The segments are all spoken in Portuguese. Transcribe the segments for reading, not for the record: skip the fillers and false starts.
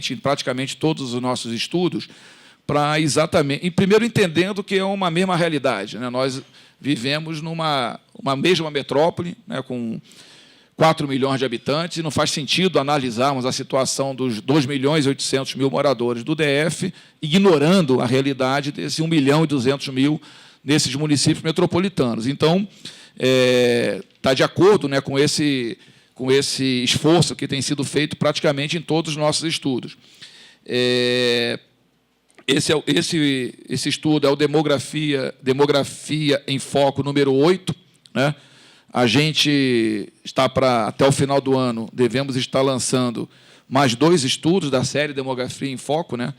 presente em praticamente todos os nossos estudos, para exatamente, primeiro entendendo que é uma mesma realidade, né? Nós vivemos numa mesma metrópole, né, com 4 milhões de habitantes, e não faz sentido analisarmos a situação dos 2.800.000 moradores do DF, ignorando a realidade desses 1.200.000 nesses municípios metropolitanos. Então, está de acordo, né, com esse esforço que tem sido feito praticamente em todos os nossos estudos. Esse estudo é o Demografia em Foco número 8, né? A gente está até o final do ano, devemos estar lançando mais 2 estudos da série Demografia em Foco, né?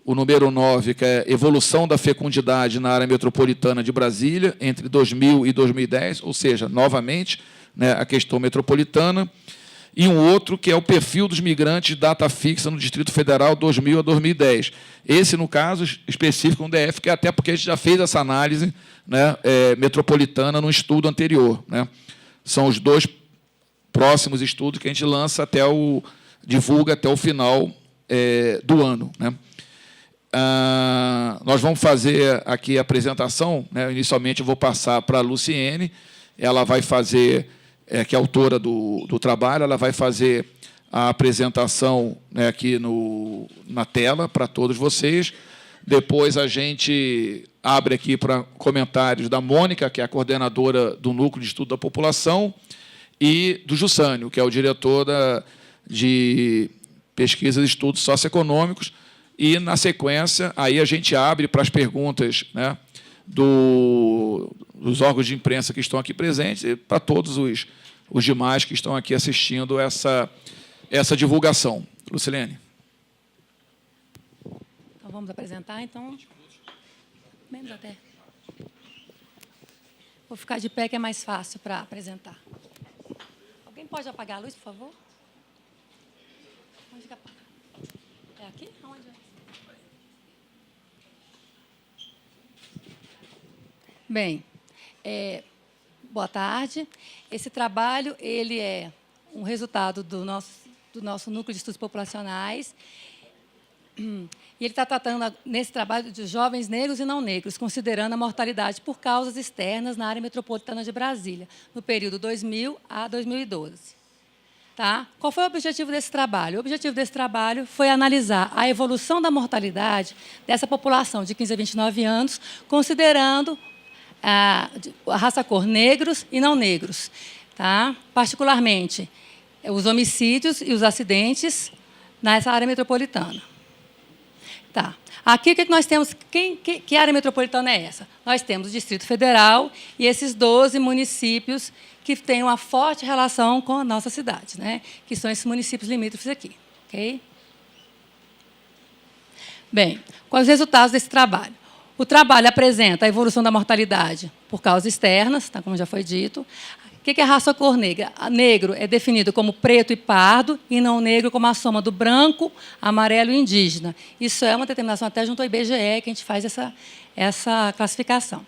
O número 9, que é Evolução da Fecundidade na Área Metropolitana de Brasília, entre 2000 e 2010, ou seja, novamente, né, a questão metropolitana, e um outro que é o Perfil dos Migrantes, data fixa no Distrito Federal, 2000 a 2010. Esse, no caso específico, no DF, que até porque a gente já fez essa análise, né, metropolitana no estudo anterior, né? São os 2 próximos estudos que a gente lança divulga até o final do ano, né? Nós vamos fazer aqui a apresentação, né? Inicialmente eu vou passar para a Luciene, ela vai fazer, que é autora do trabalho, ela vai fazer a apresentação, né, aqui na tela para todos vocês. Depois a gente abre aqui para comentários da Mônica, que é a coordenadora do Núcleo de Estudo da População, e do Jussânio, que é o diretor de Pesquisas e Estudos Socioeconômicos. E, na sequência, aí a gente abre para as perguntas, né, dos órgãos de imprensa que estão aqui presentes e para todos os demais que estão aqui assistindo essa divulgação. Lucilene. Então, vamos apresentar, então. Menos até. Vou ficar de pé, que é mais fácil para apresentar. Alguém pode apagar a luz, por favor? Onde que apaga? É aqui? Aonde é? Bem, boa tarde. Esse trabalho ele é um resultado do nosso Núcleo de Estudos Populacionais. E ele está tratando, nesse trabalho, de jovens negros e não negros, considerando a mortalidade por causas externas na área metropolitana de Brasília, no período 2000 a 2012. Tá? Qual foi o objetivo desse trabalho? O objetivo desse trabalho foi analisar a evolução da mortalidade dessa população de 15 a 29 anos, considerando a raça cor negros e não negros, tá? Particularmente os homicídios e os acidentes nessa área metropolitana. Tá. Aqui o que nós temos? Que área metropolitana é essa? Nós temos o Distrito Federal e esses 12 municípios que têm uma forte relação com a nossa cidade, né? Que são esses municípios limítrofes aqui. Okay? Bem, quais os resultados desse trabalho? O trabalho apresenta a evolução da mortalidade por causas externas, tá, como já foi dito. O que é a raça cor negra? Negro é definido como preto e pardo, e não negro como a soma do branco, amarelo e indígena. Isso é uma determinação até junto ao IBGE, que a gente faz essa classificação.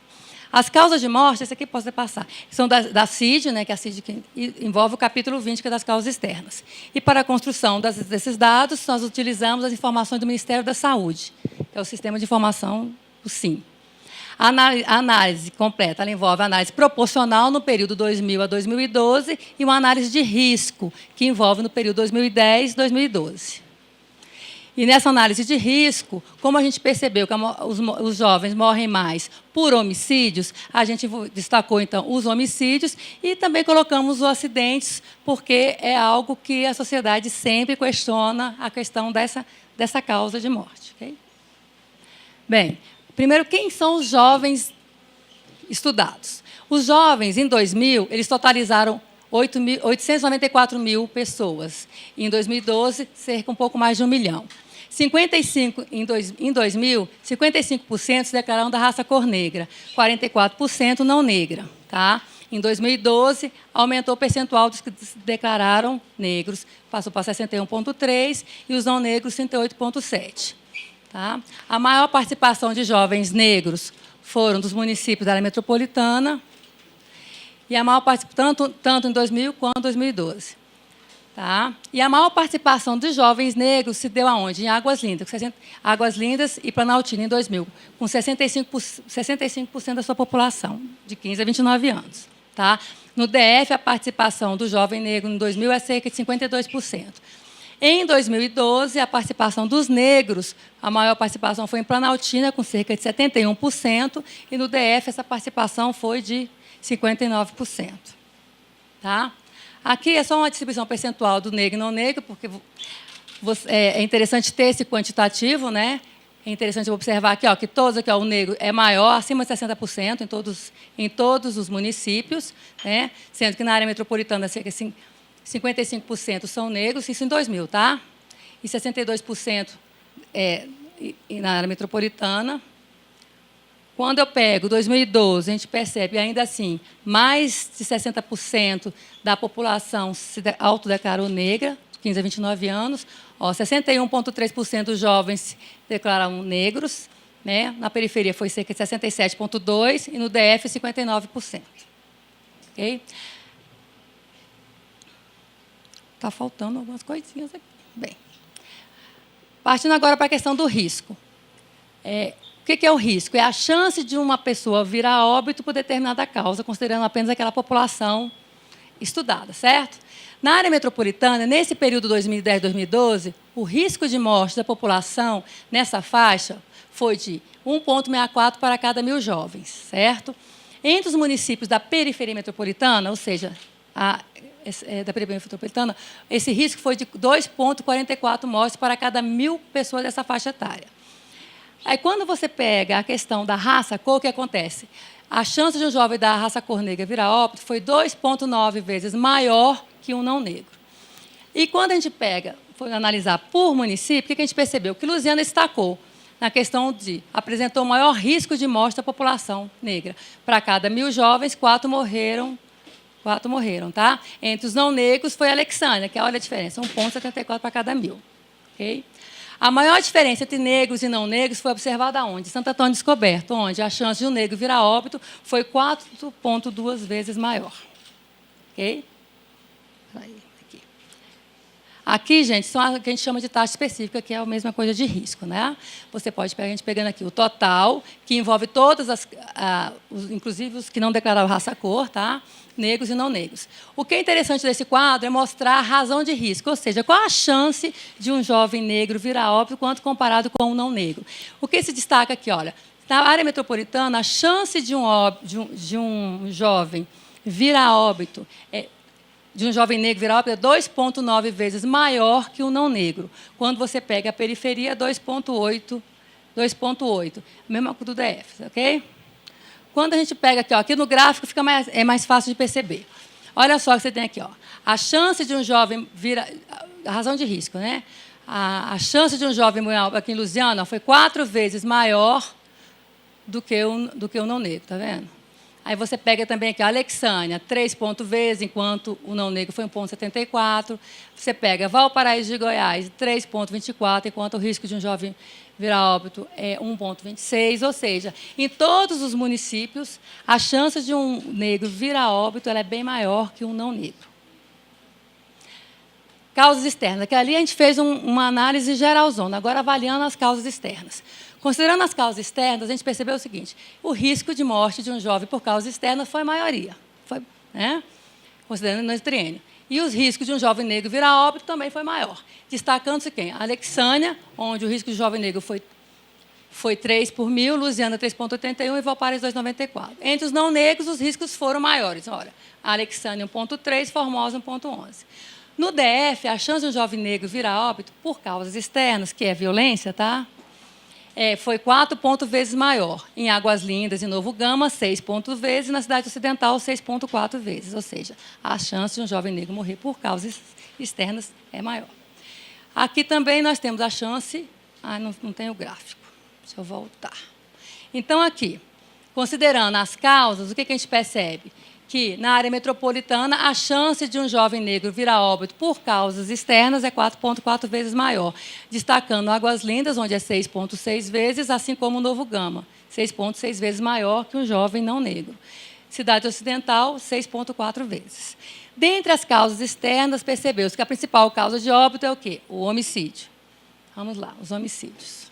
As causas de morte, esse aqui posso passar, são da CID, né, que é a CID que envolve o capítulo 20, que é das causas externas. E para a construção desses dados, nós utilizamos as informações do Ministério da Saúde, que é o Sistema de Informação, o SIM. A análise completa ela envolve a análise proporcional no período 2000 a 2012 e uma análise de risco, que envolve no período 2010 e 2012. E nessa análise de risco, como a gente percebeu que os jovens morrem mais por homicídios, a gente destacou, então, os homicídios e também colocamos os acidentes, porque é algo que a sociedade sempre questiona, a questão dessa causa de morte. Okay? Bem, primeiro, quem são os jovens estudados? Os jovens, em 2000, eles totalizaram 894 mil pessoas. Em 2012, cerca um pouco mais de 1 milhão. Em 2000, 55% se declararam da raça cor negra, 44% não negra. Tá? Em 2012, aumentou o percentual dos que se declararam negros, passou para 61,3% e os não negros, 38,7%. Tá? A maior participação de jovens negros foram dos municípios da área metropolitana, e a maior participação, tanto em 2000 quanto em 2012. Tá? E a maior participação de jovens negros se deu aonde? Em Águas Lindas, Águas Lindas e Planaltina, em 2000, com 65% da sua população, de 15 a 29 anos. Tá? No DF, a participação do jovem negro em 2000 é cerca de 52%. Em 2012, a participação dos negros, a maior participação foi em Planaltina, com cerca de 71%, e no DF essa participação foi de 59%. Tá? Aqui é só uma distribuição percentual do negro e não negro, porque é interessante ter esse quantitativo, né? É interessante observar aqui, ó, que todos aqui, ó, o negro é maior, acima de 60% em todos os municípios, né? Sendo que na área metropolitana cerca de 55% são negros, isso em 2000, tá? E 62% na área metropolitana. Quando eu pego 2012, a gente percebe, ainda assim, mais de 60% da população se autodeclarou negra, 15 a 29 anos. 61,3% dos jovens se declararam negros. Né? Na periferia foi cerca de 67,2% e no DF, 59%. Ok? Está faltando algumas coisinhas aqui. Bem, partindo agora para a questão do risco. O que é o risco? É a chance de uma pessoa vir a óbito por determinada causa, considerando apenas aquela população estudada, certo? Na área metropolitana, nesse período 2010-2012, o risco de morte da população nessa faixa foi de 1,64 para cada 1.000 jovens, certo? Entre os municípios da periferia metropolitana, ou seja, da periferia metropolitana, esse risco foi de 2,44 mortes para cada 1.000 pessoas dessa faixa etária. Aí, quando você pega a questão da raça cor, o que acontece? A chance de um jovem da raça cor negra virar óbito foi 2,9 vezes maior que um não negro. E quando a gente foi analisar por município, o que a gente percebeu? Que Lusiânia destacou na questão de apresentou o maior risco de morte da população negra. Para cada 1.000 jovens, 4 morreram, tá? Entre os não negros foi a Alexânia, que olha a diferença, 1,74 para cada 1.000. Okay? A maior diferença entre negros e não negros foi observada onde? Santo Antônio Descoberto, onde a chance de um negro virar óbito foi 4,2 vezes maior. Ok? Aqui, gente, são o que a gente chama de taxa específica, que é a mesma coisa de risco. Né? Você pode pegar, a gente pegando aqui o total, que envolve todas inclusive os que não declararam raça-cor, tá? Negros e não negros. O que é interessante desse quadro é mostrar a razão de risco, ou seja, qual a chance de um jovem negro virar óbito quanto comparado com um não negro. O que se destaca aqui, olha, na área metropolitana, a chance de um jovem virar óbito de um jovem negro virar óbito é 2,9 vezes maior que o não negro. Quando você pega a periferia, 2,8. Mesma coisa do DF, ok? Quando a gente pega aqui no gráfico, é mais fácil de perceber. Olha só o que você tem aqui. Ó. A chance de um jovem virar... A razão de risco, né? A chance de um jovem aqui em Lusiânia foi 4 vezes maior do que o não negro, tá vendo? Aí você pega também aqui a Alexânia, 3 vezes, enquanto o não negro foi 1,74. Você pega Valparaíso de Goiás, 3,24, enquanto o risco de um jovem virar óbito é 1,26. Ou seja, em todos os municípios, a chance de um negro virar óbito é bem maior que um não negro. Causas externas, que ali a gente fez uma análise geralzona, agora avaliando as causas externas. Considerando as causas externas, a gente percebeu o seguinte: o risco de morte de um jovem por causa externa foi a maioria, né? Considerando no triênio. E os riscos de um jovem negro virar óbito também foi maior. Destacando-se quem? A Alexânia, onde o risco de jovem negro foi 3 por 1.000, Lusiânia 3,81 e Valparaíso 2,94. Entre os não negros, os riscos foram maiores. Olha, a Alexânia 1,3, Formosa 1,11. No DF, a chance de um jovem negro virar óbito por causas externas, que é violência, tá? Foi 4 vezes maior. Em Águas Lindas e Novo Gama, 6 vezes. E na Cidade Ocidental, 6,4 vezes. Ou seja, a chance de um jovem negro morrer por causas externas é maior. Aqui também nós temos a chance... não tem o gráfico. Deixa eu voltar. Então, aqui, considerando as causas, o que a gente percebe? Que, na área metropolitana, a chance de um jovem negro virar óbito por causas externas é 4,4 vezes maior, destacando Águas Lindas, onde é 6,6 vezes, assim como Novo Gama, 6,6 vezes maior que um jovem não negro. Cidade Ocidental, 6,4 vezes. Dentre as causas externas, percebeu-se que a principal causa de óbito é o quê? O homicídio. Vamos lá, os homicídios.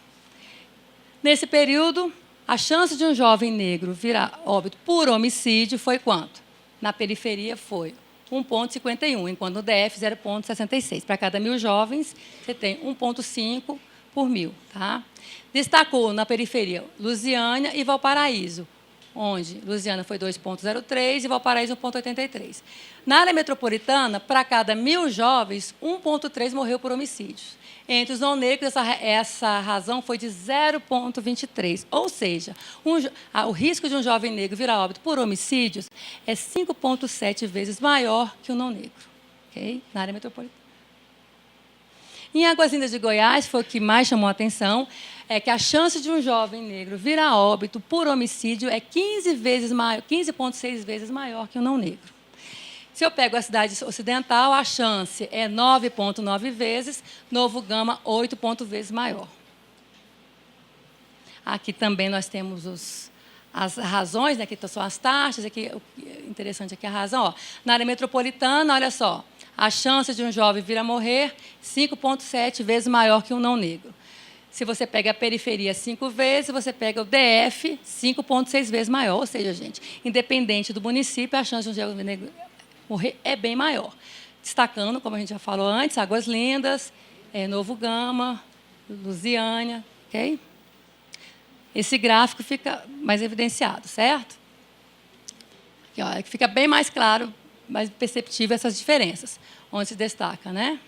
Nesse período, a chance de um jovem negro virar óbito por homicídio foi quanto? Na periferia foi 1,51, enquanto no DF, 0,66. Para cada 1.000 jovens, você tem 1,5 por 1.000. Tá? Destacou na periferia Lusiânia e Valparaíso, onde Lusiânia foi 2,03 e Valparaíso 1,83. Na área metropolitana, para cada 1.000 jovens, 1,3 morreu por homicídios. Entre os não negros, essa razão foi de 0,23. Ou seja, o risco de um jovem negro virar óbito por homicídios é 5,7 vezes maior que o não negro, okay? Na área metropolitana. Em Águas Lindas de Goiás, foi o que mais chamou a atenção, é que a chance de um jovem negro virar óbito por homicídio é 15,6 vezes maior que o não negro. Se eu pego a cidade ocidental, a chance é 9,9 vezes, Novo Gama, 8 vezes maior. Aqui também nós temos as razões, né, que são as taxas, aqui, interessante aqui a razão. Ó. Na área metropolitana, olha só, a chance de um jovem vir a morrer, 5,7 vezes maior que um não negro. Se você pega a periferia 5 vezes, você pega o DF, 5,6 vezes maior. Ou seja, gente, independente do município, a chance de um jovem negro morrer é bem maior. Destacando, como a gente já falou antes, Águas Lindas, Novo Gama, Lusiânia, ok? Esse gráfico fica mais evidenciado, certo? Aqui, ó, fica bem mais claro, mais perceptível essas diferenças, onde se destaca, né?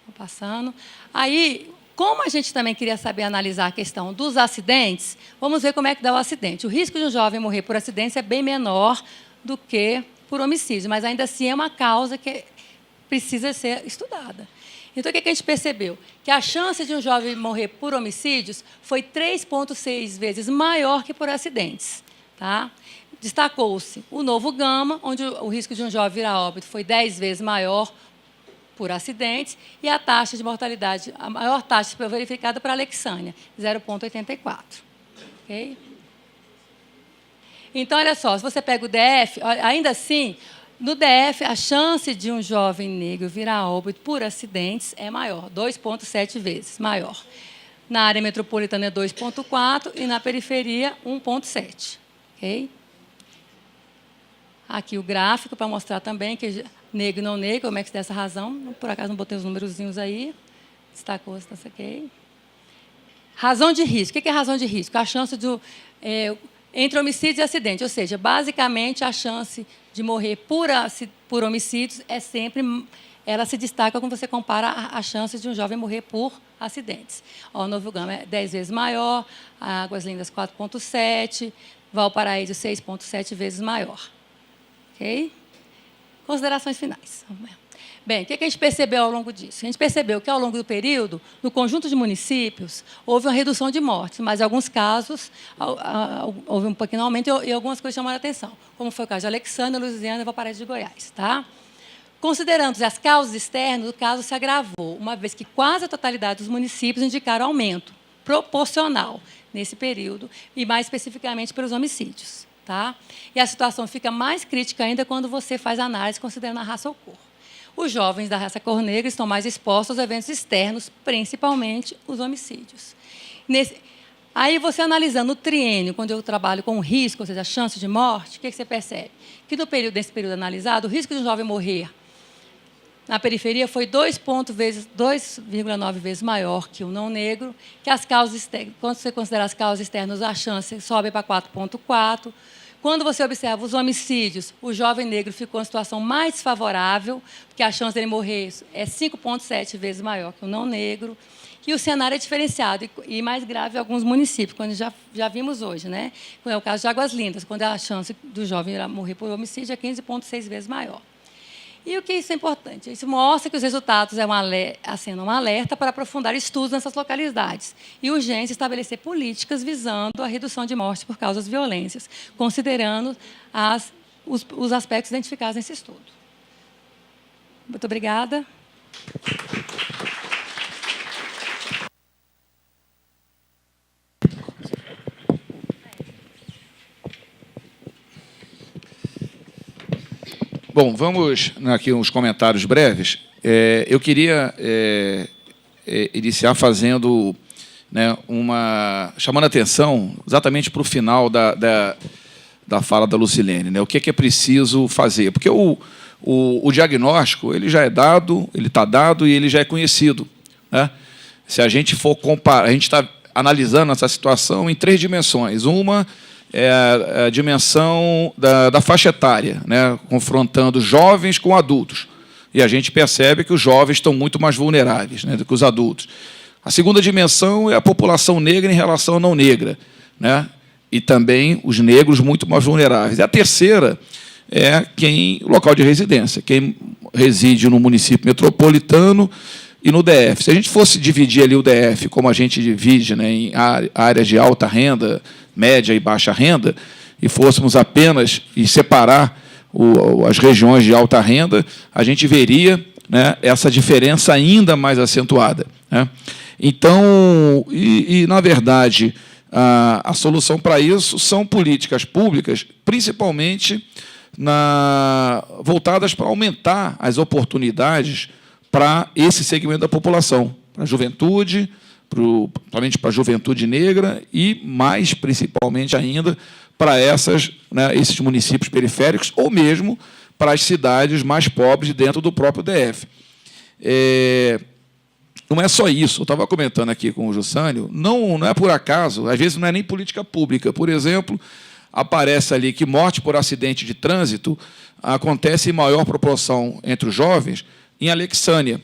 Vou passando. Aí, como a gente também queria saber analisar a questão dos acidentes, vamos ver como é que dá o acidente. O risco de um jovem morrer por acidente é bem menor do que por homicídio, mas ainda assim é uma causa que precisa ser estudada. Então, o que a gente percebeu? Que a chance de um jovem morrer por homicídios foi 3,6 vezes maior que por acidentes. Tá? Destacou-se o Novo Gama, onde o risco de um jovem virar óbito foi 10 vezes maior por acidentes, e a taxa de mortalidade, a maior taxa foi verificada para a Alexânia, 0,84. Ok? Então, olha só, se você pega o DF, ainda assim, no DF, a chance de um jovem negro virar óbito por acidentes é maior, 2,7 vezes maior. Na área metropolitana é 2,4 e na periferia 1,7. Okay? Aqui o gráfico para mostrar também que negro e não negro, como é que se dá essa razão. Por acaso não botei os númerozinhos aí. Destacou, está ok. Razão de risco. O que é razão de risco? A chance de... entre homicídios e acidentes, ou seja, basicamente a chance de morrer por homicídios é sempre, ela se destaca quando você compara a chance de um jovem morrer por acidentes. O Novo Gama é 10 vezes maior, Águas Lindas 4,7, Valparaíso 6,7 vezes maior. Ok? Considerações finais. Bem, o que a gente percebeu ao longo disso? A gente percebeu que, ao longo do período, no conjunto de municípios, houve uma redução de mortes, mas, em alguns casos, houve um pequeno aumento e algumas coisas chamaram a atenção, como foi o caso de Alexandre, Lusiânia e Valparaíso de Goiás. Tá? Considerando as causas externas, o caso se agravou, uma vez que quase a totalidade dos municípios indicaram aumento proporcional nesse período, e mais especificamente pelos homicídios. Tá? E a situação fica mais crítica ainda quando você faz análise considerando a raça ou cor. Os jovens da raça cor negra estão mais expostos aos eventos externos, principalmente os homicídios. Aí, você analisando o triênio, quando eu trabalho com o risco, ou seja, a chance de morte, o que você percebe? Que nesse período analisado, o risco de um jovem morrer na periferia foi 2,9 vezes maior que o não negro, que as causas externas, quando você considera as causas externas, a chance sobe para 4,4. Quando você observa os homicídios, o jovem negro ficou em situação mais desfavorável, porque a chance dele morrer é 5,7 vezes maior que o não negro. E o cenário é diferenciado e mais grave em alguns municípios, quando já vimos hoje, né? Como é o caso de Águas Lindas, quando a chance do jovem morrer por homicídio é 15,6 vezes maior. E o que isso é importante? Isso mostra que os resultados acendem um alerta para aprofundar estudos nessas localidades e urgência estabelecer políticas visando a redução de mortes por causas de violências, considerando os aspectos identificados nesse estudo. Muito obrigada. Bom, vamos aqui uns comentários breves. Eu queria iniciar fazendo, né, chamando a atenção exatamente para o final da fala da Lucilene, né? O que é preciso fazer? Porque o diagnóstico ele já é dado, ele está dado e ele já é conhecido, né? Se a gente for comparar, a gente está analisando essa situação em 3 dimensões. Uma é a dimensão da faixa etária, né? Confrontando jovens com adultos. E a gente percebe que os jovens estão muito mais vulneráveis, né, do que os adultos. A segunda dimensão é a população negra em relação à não negra, né? E também os negros muito mais vulneráveis. E a terceira é o local de residência, quem reside no município metropolitano e no DF. Se a gente fosse dividir ali o DF, como a gente divide, né, em áreas de alta renda, média e baixa renda, e fôssemos apenas separar as regiões de alta renda, a gente veria, né, essa diferença ainda mais acentuada, né? Então, na verdade, a solução para isso são políticas públicas, principalmente voltadas para aumentar as oportunidades para esse segmento da população, para a juventude, principalmente para a juventude negra e, mais principalmente ainda, para esses municípios periféricos ou mesmo para as cidades mais pobres dentro do próprio DF. Não é só isso. Eu estava comentando aqui com o Jussânio, não é por acaso, às vezes não é nem política pública. Por exemplo, aparece ali que morte por acidente de trânsito acontece em maior proporção entre os jovens em Alexânia.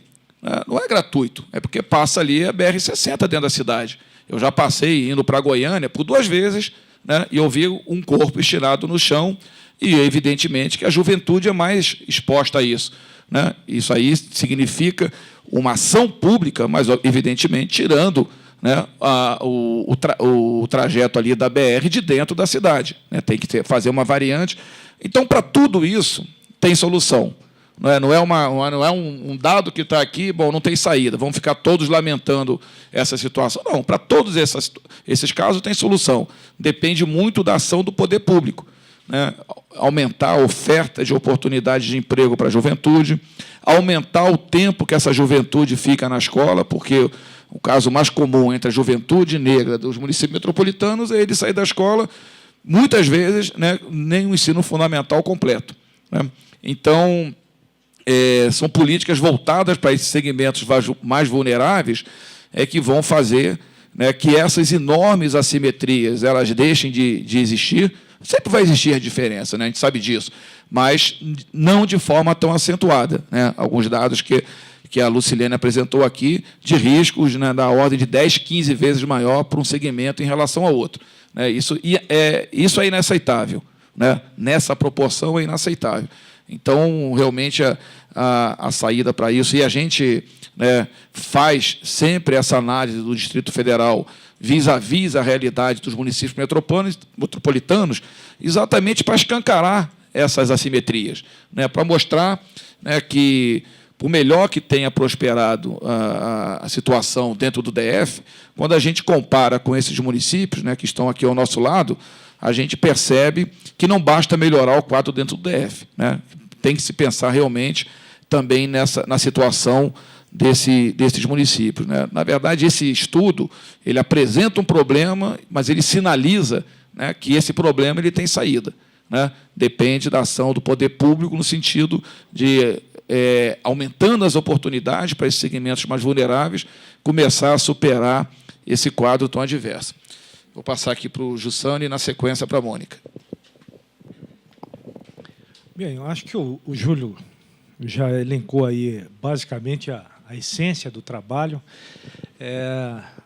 Não é gratuito, é porque passa ali a BR-60 dentro da cidade. Eu já passei indo para Goiânia por 2 vezes, né, e eu vi um corpo estirado no chão, e, evidentemente, que a juventude é mais exposta a isso, né? Isso aí significa uma ação pública, mas, evidentemente, tirando, né, o trajeto ali da BR de dentro da cidade, né? Tem que fazer uma variante. Então, para tudo isso, tem solução. Não é um dado que está aqui, bom, não tem saída, vamos ficar todos lamentando essa situação. Não, para todos esses casos tem solução. Depende muito da ação do poder público, né? Aumentar a oferta de oportunidades de emprego para a juventude, aumentar o tempo que essa juventude fica na escola, porque o caso mais comum entre a juventude negra dos municípios metropolitanos é ele sair da escola, muitas vezes, né, nem o ensino fundamental completo, né? Então, são políticas voltadas para esses segmentos mais vulneráveis que vão fazer, né, que essas enormes assimetrias elas deixem de existir. Sempre vai existir a diferença, né, a gente sabe disso, mas não de forma tão acentuada, né? Alguns dados que a Lucilene apresentou aqui, de riscos, né, da ordem de 10, 15 vezes maior para um segmento em relação ao outro, né? Isso é inaceitável, né? Nessa proporção é inaceitável. Então, realmente, a saída para isso, e a gente, né, faz sempre essa análise do Distrito Federal vis-à-vis a realidade dos municípios metropolitanos, exatamente para escancarar essas assimetrias, né, para mostrar, né, que, por melhor que tenha prosperado a situação dentro do DF, quando a gente compara com esses municípios, né, que estão aqui ao nosso lado, a gente percebe que não basta melhorar o quadro dentro do DF, né? Tem que se pensar realmente também na situação desses municípios, né? Na verdade, esse estudo ele apresenta um problema, mas ele sinaliza, né, que esse problema ele tem saída, né? Depende da ação do poder público no sentido de, aumentando as oportunidades para esses segmentos mais vulneráveis, começar a superar esse quadro tão adverso. Vou passar aqui para o Jussânio e, na sequência, para a Mônica. Bem, eu acho que o Júlio já elencou aí, basicamente, a essência do trabalho.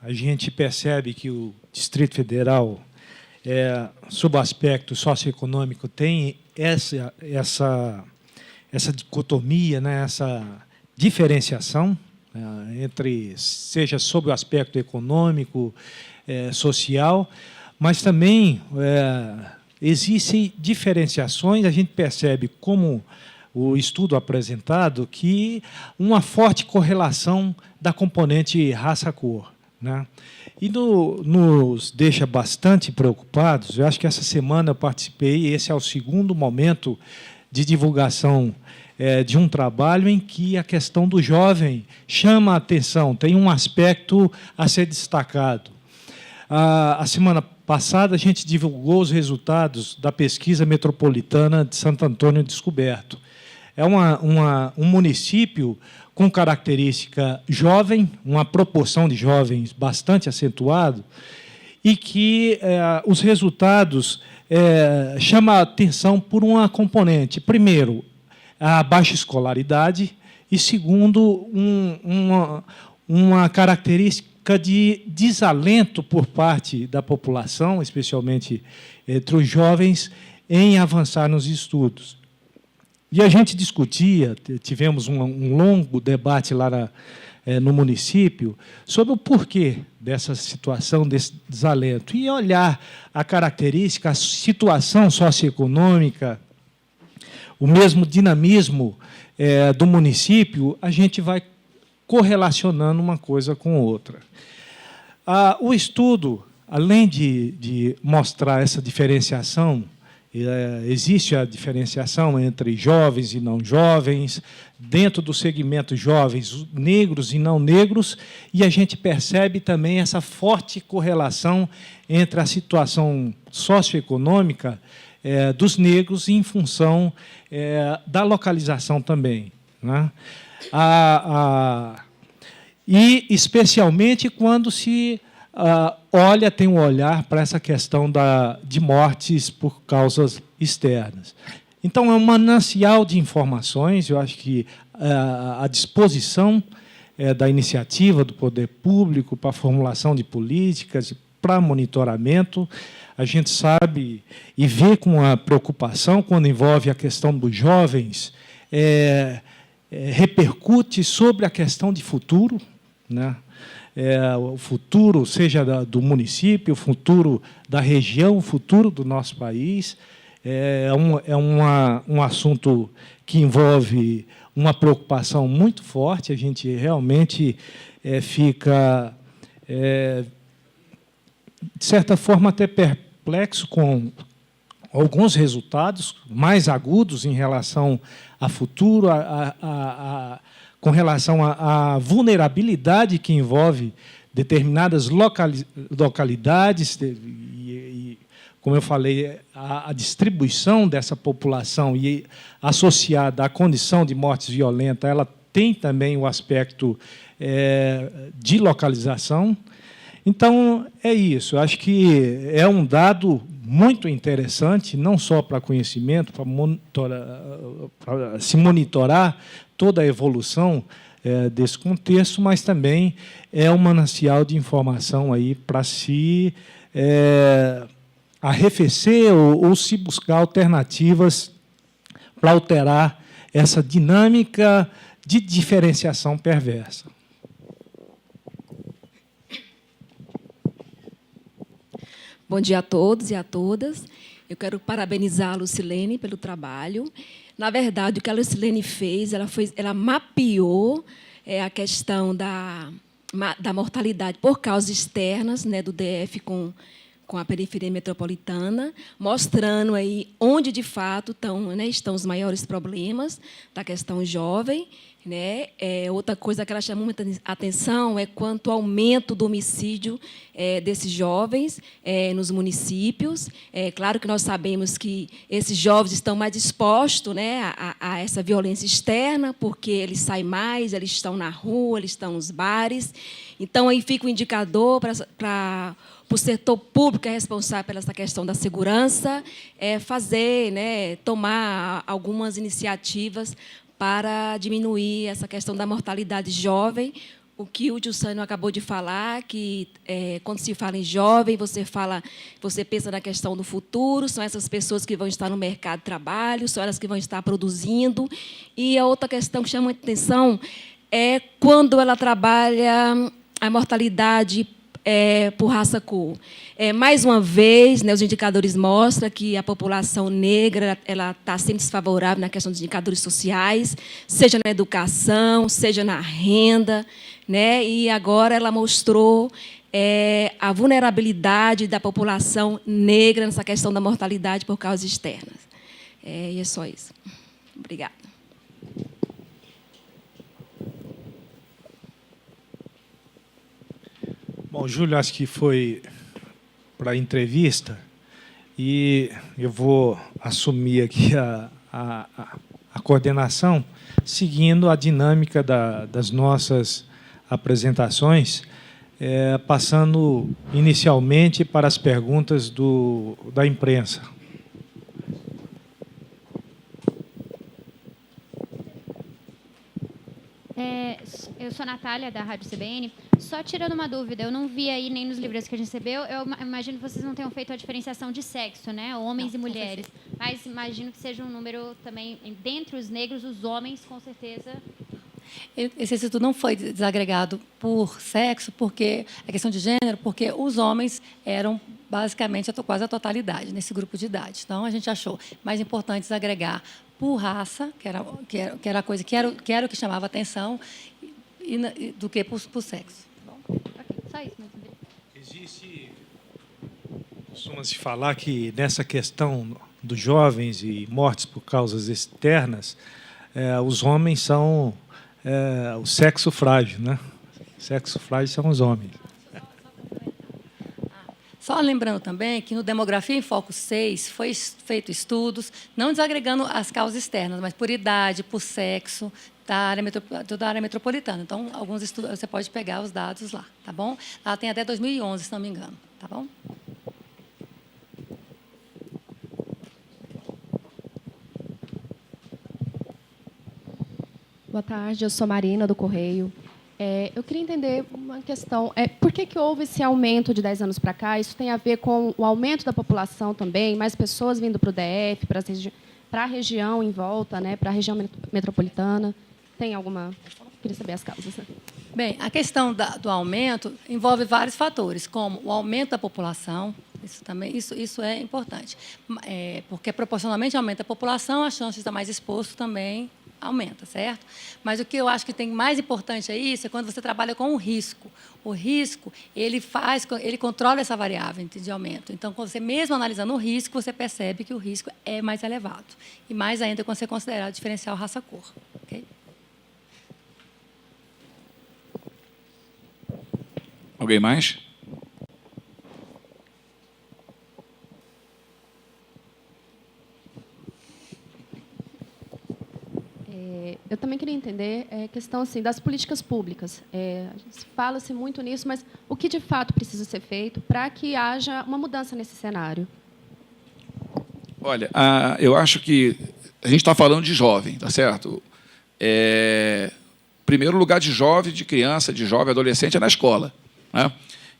A gente percebe que o Distrito Federal, sob o aspecto socioeconômico, tem essa dicotomia, né, essa diferenciação, entre, seja sob o aspecto econômico, social, mas também existem diferenciações. A gente percebe, como o estudo apresentado, que uma forte correlação da componente raça-cor, né? E nos deixa bastante preocupados. Eu acho que essa semana eu participei, esse é o segundo momento de divulgação de um trabalho em que a questão do jovem chama a atenção, tem um aspecto a ser destacado. A semana passada, a gente divulgou os resultados da pesquisa metropolitana de Santo Antônio Descoberto. É um município com característica jovem, uma proporção de jovens bastante acentuado, e que os resultados chamam a atenção por uma componente. Primeiro, a baixa escolaridade, e, segundo, uma característica de desalento por parte da população, especialmente entre os jovens, em avançar nos estudos. E a gente discutia, tivemos um longo debate lá no município, sobre o porquê dessa situação, desse desalento, e olhar a característica, a situação socioeconômica, o mesmo dinamismo do município, a gente vai correlacionando uma coisa com outra. O estudo, além de mostrar essa diferenciação, existe a diferenciação entre jovens e não jovens, dentro do segmento jovens, negros e não negros, e a gente percebe também essa forte correlação entre a situação socioeconômica dos negros em função da localização também, né? E, especialmente, quando se tem um olhar para essa questão de mortes por causas externas. Então, é um manancial de informações, eu acho que a disposição da iniciativa do poder público para a formulação de políticas, para monitoramento, a gente sabe e vê com a preocupação, quando envolve a questão dos jovens, repercute sobre a questão de futuro, né? O futuro, seja do município, o futuro da região, o futuro do nosso país. Um assunto que envolve uma preocupação muito forte. A gente realmente fica, de certa forma, até perplexo com alguns resultados mais agudos em relação a futuro, com relação à vulnerabilidade que envolve determinadas localidades, e, como eu falei, a distribuição dessa população e associada à condição de mortes violentas, ela tem também o aspecto de localização. Então, é isso. Eu acho que é um dado muito interessante, não só para conhecimento, para se monitorar toda a evolução desse contexto, mas também é um manancial de informação aí para se arrefecer ou se buscar alternativas para alterar essa dinâmica de diferenciação perversa. Bom dia a todos e a todas. Eu quero parabenizar a Lucilene pelo trabalho. Na verdade, o que a Lucilene fez, ela mapeou a questão da mortalidade por causas externas, né, do DF com a periferia metropolitana, mostrando aí onde, de fato, estão os maiores problemas da questão jovem. Né? Outra coisa que ela chamou muita atenção é quanto ao aumento do homicídio desses jovens nos municípios. Claro que nós sabemos que esses jovens estão mais expostos, né, a essa violência externa, porque eles saem mais, eles estão na rua, eles estão nos bares. Então, aí fica o indicador para o setor público, que é responsável pela essa questão da segurança, fazer, né, tomar algumas iniciativas para diminuir essa questão da mortalidade jovem. O que o Gilsânio acabou de falar, que quando se fala em jovem, você pensa na questão do futuro, são essas pessoas que vão estar no mercado de trabalho, são elas que vão estar produzindo. E a outra questão que chama a atenção é quando ela trabalha a mortalidade por raça cor. Mais uma vez, né, os indicadores mostram que a população negra está sempre desfavorável na questão dos indicadores sociais, seja na educação, seja na renda, né, e agora ela mostrou a vulnerabilidade da população negra nessa questão da mortalidade por causas externas. E é só isso. Obrigada. Bom, Júlio, acho que foi para a entrevista e eu vou assumir aqui a coordenação, seguindo a dinâmica das nossas apresentações, passando inicialmente para as perguntas da imprensa. Eu sou a Natália, da Rádio CBN. Só tirando uma dúvida, eu não vi aí nem nos livros que a gente recebeu, eu imagino que vocês não tenham feito a diferenciação de sexo, né? Homens e mulheres. Mas imagino que seja um número também, dentre os negros, os homens, com certeza. Esse estudo não foi desagregado por sexo, porque a questão de gênero, porque os homens eram basicamente quase a totalidade nesse grupo de idade. Então, a gente achou mais importante desagregar por raça, que era a coisa que era o que chamava atenção, do que por sexo. Bom, ok, só isso. Costuma-se falar que nessa questão dos jovens e mortes por causas externas, os homens são o sexo frágil, né? O sexo frágil são os homens. Só lembrando também que no Demografia em Foco 6 foi feito estudos, não desagregando as causas externas, mas por idade, por sexo, toda a área metropolitana. Então, alguns estudos, você pode pegar os dados lá, tá bom? Lá tem até 2011, se não me engano, tá bom? Boa tarde, eu sou Marina, do Correio. Eu queria entender uma questão. Por que houve esse aumento de 10 anos para cá? Isso tem a ver com o aumento da população também, mais pessoas vindo para o DF, para a região em volta, né, para a região metropolitana? Tem alguma... Queria saber as causas. Bem, a questão do aumento envolve vários fatores, como o aumento da população. Isso é importante, porque proporcionalmente aumenta a população, a chance de estar mais exposto também aumenta, certo? Mas o que eu acho que tem mais importante é isso, é quando você trabalha com o risco. O risco, ele controla essa variável de aumento. Então, quando você mesmo analisando o risco, você percebe que o risco é mais elevado. E mais ainda quando você considerar o diferencial raça-cor. Okay? Alguém mais? Eu também queria entender a questão assim, das políticas públicas. Fala-se muito nisso, mas o que, de fato, precisa ser feito para que haja uma mudança nesse cenário? Olha, eu acho que a gente está falando de jovem, tá certo? Primeiro lugar de jovem, de criança, de jovem, adolescente é na escola, né?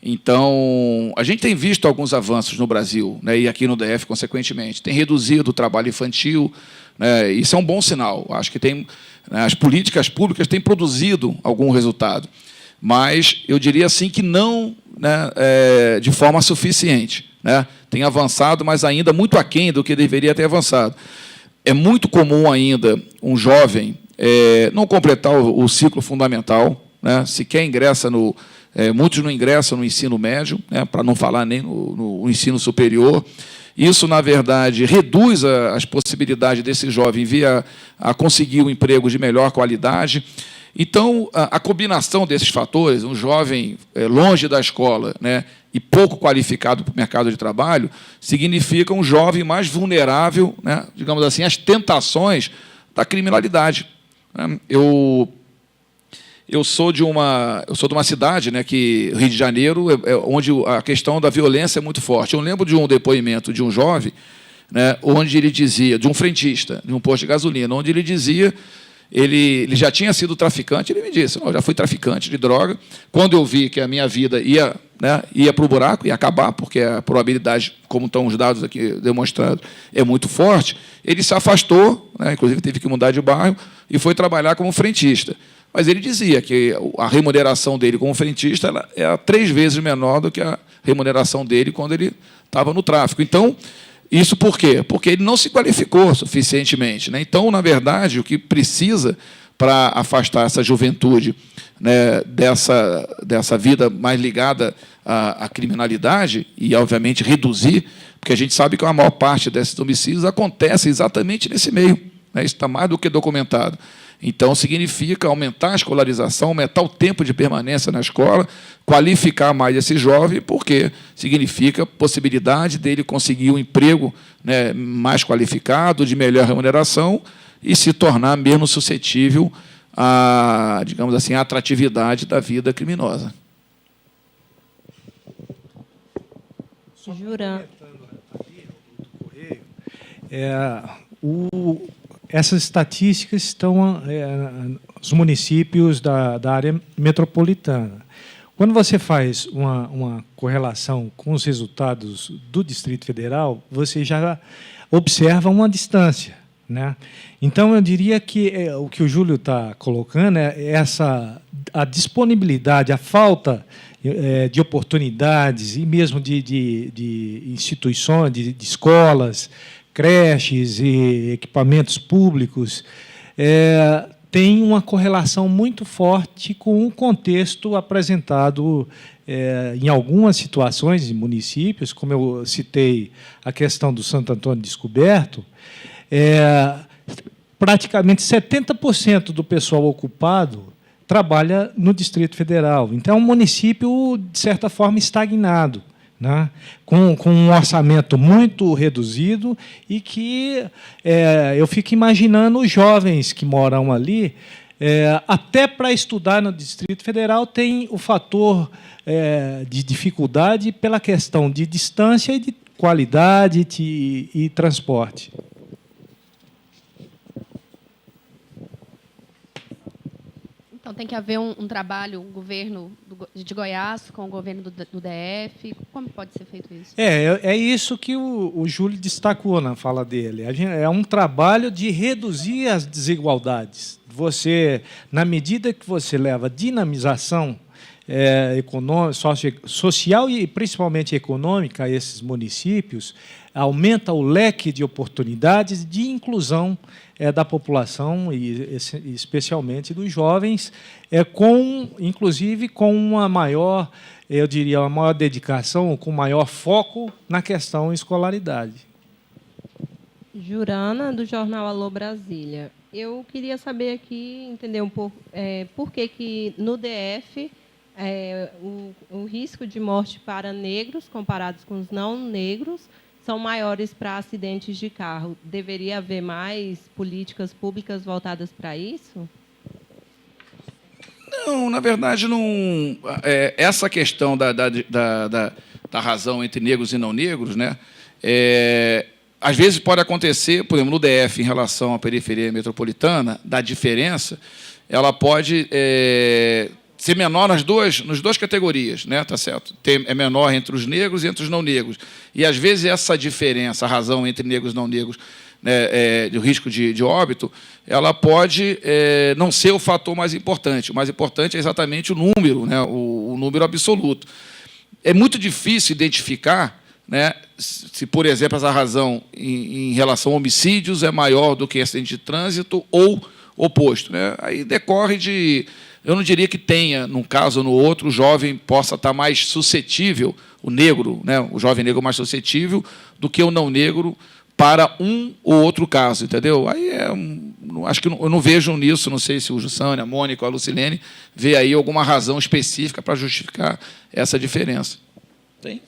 Então, a gente tem visto alguns avanços no Brasil, né, e aqui no DF, consequentemente. Tem reduzido o trabalho infantil, né, isso é um bom sinal. Acho que as políticas públicas têm produzido algum resultado. Mas eu diria assim que não, né, de forma suficiente, né? Tem avançado, mas ainda muito aquém do que deveria ter avançado. É muito comum ainda um jovem não completar o ciclo fundamental, né? Sequer ingressa muitos não ingressam no ensino médio, né, para não falar nem no ensino superior. Isso, na verdade, reduz as possibilidades desse jovem vir a conseguir um emprego de melhor qualidade. Então, a combinação desses fatores, um jovem longe da escola, né, e pouco qualificado para o mercado de trabalho, significa um jovem mais vulnerável, né, digamos assim, às tentações da criminalidade. Eu sou de uma cidade, né, que Rio de Janeiro, onde a questão da violência é muito forte. Eu lembro de um depoimento de um jovem, né, onde ele dizia, de um frentista, de um posto de gasolina, onde ele dizia, ele já tinha sido traficante, ele me disse, eu já fui traficante de droga, quando eu vi que a minha vida ia para o buraco, ia acabar, porque a probabilidade, como estão os dados aqui demonstrados, é muito forte, ele se afastou, né, inclusive teve que mudar de bairro, e foi trabalhar como frentista. Mas ele dizia que a remuneração dele como frentista era 3 vezes menor do que a remuneração dele quando ele estava no tráfico. Então, isso por quê? Porque ele não se qualificou suficientemente, né? Então, na verdade, o que precisa para afastar essa juventude, né, dessa vida mais ligada à criminalidade e, obviamente, reduzir, porque a gente sabe que a maior parte desses homicídios acontece exatamente nesse meio, né? Isso está mais do que documentado. Então, significa aumentar a escolarização, aumentar o tempo de permanência na escola, qualificar mais esse jovem, porque significa possibilidade dele conseguir um emprego, né, mais qualificado, de melhor remuneração, e se tornar menos suscetível à, digamos assim, à atratividade da vida criminosa. Jurando. Essas estatísticas estão nos municípios da área metropolitana. Quando você faz uma correlação com os resultados do Distrito Federal, você já observa uma distância, né? Então, eu diria que o que o Júlio está colocando é a disponibilidade, a falta de oportunidades e mesmo de instituições, de escolas, creches e equipamentos públicos, tem uma correlação muito forte com o contexto apresentado em algumas situações de municípios, como eu citei a questão do Santo Antônio Descoberto, praticamente 70% do pessoal ocupado trabalha no Distrito Federal. Então, é um município, de certa forma, estagnado, né? Com um orçamento muito reduzido e que eu fico imaginando os jovens que moram ali, até para estudar no Distrito Federal tem o fator de dificuldade pela questão de distância e de qualidade e transporte. Então, tem que haver um trabalho, um governo de Goiás com o governo do DF. Como pode ser feito isso? É isso que o Júlio destacou na fala dele. É um trabalho de reduzir as desigualdades. Você, na medida que você leva dinamização econômica, social e principalmente econômica a esses municípios, aumenta o leque de oportunidades de inclusão da população e especialmente dos jovens, inclusive com uma maior, eu diria, uma maior dedicação, com maior foco na questão escolaridade. Jurana, do jornal Alô Brasília. Eu queria saber aqui, entender um pouco, por que no DF o risco de morte para negros, comparados com os não negros, são maiores para acidentes de carro. Deveria haver mais políticas públicas voltadas para isso? Não, na verdade, não. Essa questão da razão entre negros e não negros, né? Às vezes pode acontecer, por exemplo, no DF, em relação à periferia metropolitana, da diferença, ela pode ser menor nas duas categorias, né? Tá certo? É menor entre os negros e entre os não negros. E, às vezes, essa diferença, a razão entre negros e não negros, né, do risco de óbito, ela pode não ser o fator mais importante. O mais importante é exatamente o número, né, o número absoluto. É muito difícil identificar, né, se, por exemplo, essa razão em relação a homicídios é maior do que acidente de trânsito ou oposto, né? Aí decorre de... Eu não diria que tenha, num caso ou no outro, o jovem possa estar mais suscetível, o negro, né, o jovem negro mais suscetível do que o não negro para um ou outro caso, entendeu? Aí acho que eu não vejo nisso, não sei se o Jussane, a Mônica ou a Lucilene vê aí alguma razão específica para justificar essa diferença. Tem?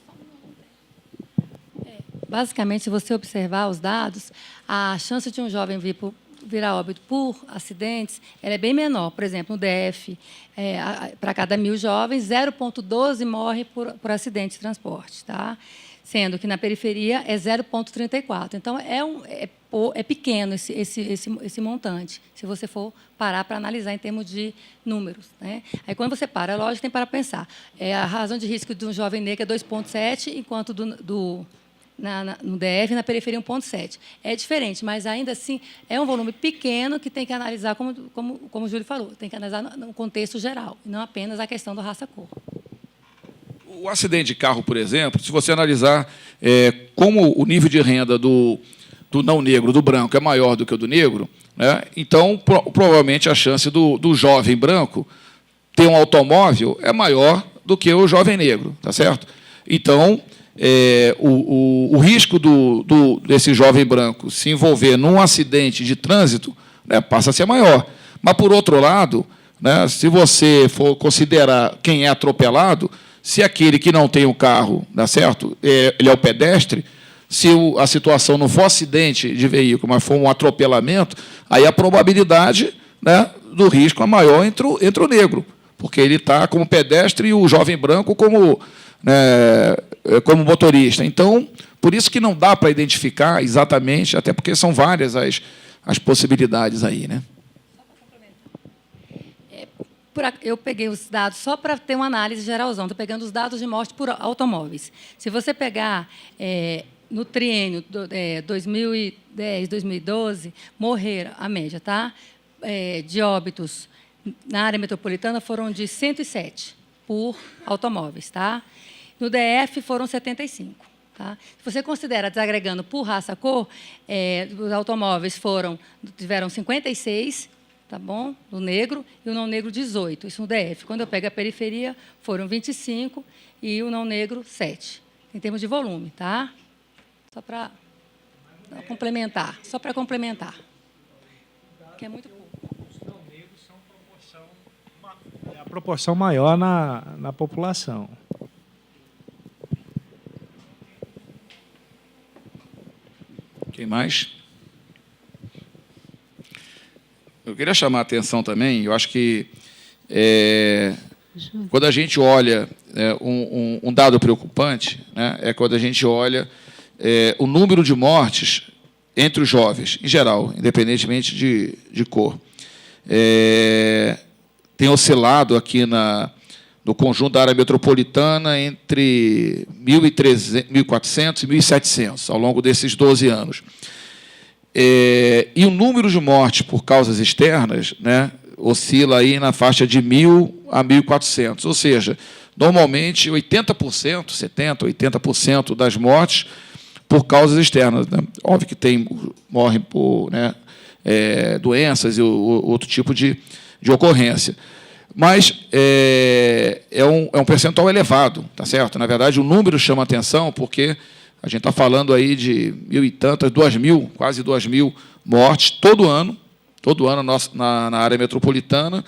Basicamente, se você observar os dados, a chance de um jovem virar óbito por acidentes, ela é bem menor. Por exemplo, no DF, para cada 1.000 jovens, 0,12 morre por acidente de transporte, tá? Sendo que na periferia é 0,34. Então, é pequeno esse montante, se você for parar para analisar em termos de números, né? Aí, quando você para, é lógico, tem para pensar. A razão de risco de um jovem negro é 2,7, enquanto no DF, na periferia, 1,7. É diferente, mas, ainda assim, é um volume pequeno que tem que analisar, como o Júlio falou, tem que analisar no contexto geral, e não apenas a questão do raça-cor. O acidente de carro, por exemplo, se você analisar como o nível de renda do não negro, do branco, é maior do que o do negro, né, então, provavelmente, a chance do jovem branco ter um automóvel é maior do que o jovem negro, tá certo? Então, o risco desse jovem branco se envolver num acidente de trânsito, né, passa a ser maior. Mas, por outro lado, né, se você for considerar quem é atropelado, se aquele que não tem o carro, dá certo? Ele é o pedestre, se a situação não for acidente de veículo, mas for um atropelamento, aí a probabilidade, né, do risco é maior entre o negro, porque ele está como pedestre e o jovem branco como motorista. Então, por isso que não dá para identificar exatamente, até porque são várias as possibilidades aí, né? Eu peguei os dados só para ter uma análise geralzão. Estou pegando os dados de morte por automóveis. Se você pegar no triênio 2010, 2012, morreram, a média, tá? De óbitos na área metropolitana foram de 107 por automóveis. Tá? No DF foram 75. Tá? Se você considera, desagregando por raça, cor, os automóveis tiveram 56, tá bom? No negro, e o não negro 18, isso no DF. Quando eu pego a periferia, foram 25 e o não negro 7, em termos de volume, tá? Só para complementar, que é muito pouco. Os não negros são a proporção maior na população. Quem mais? Eu queria chamar a atenção também, eu acho que quando a gente olha um dado preocupante, né, é quando a gente olha o número de mortes entre os jovens, em geral, independentemente de cor. Tem oscilado aqui no conjunto da área metropolitana entre 1.400 e 1.700, ao longo desses 12 anos. E o número de mortes por causas externas, né, oscila aí na faixa de 1.000 a 1.400, ou seja, normalmente 80%, 70%, 80% das mortes por causas externas. Né? Óbvio que morrem por, né, doenças e outro tipo de ocorrência. Mas é um percentual elevado, tá certo? Na verdade, o número chama atenção porque a gente está falando aí de 1.000 e tantas, 2.000, quase 2.000 mortes todo ano na área metropolitana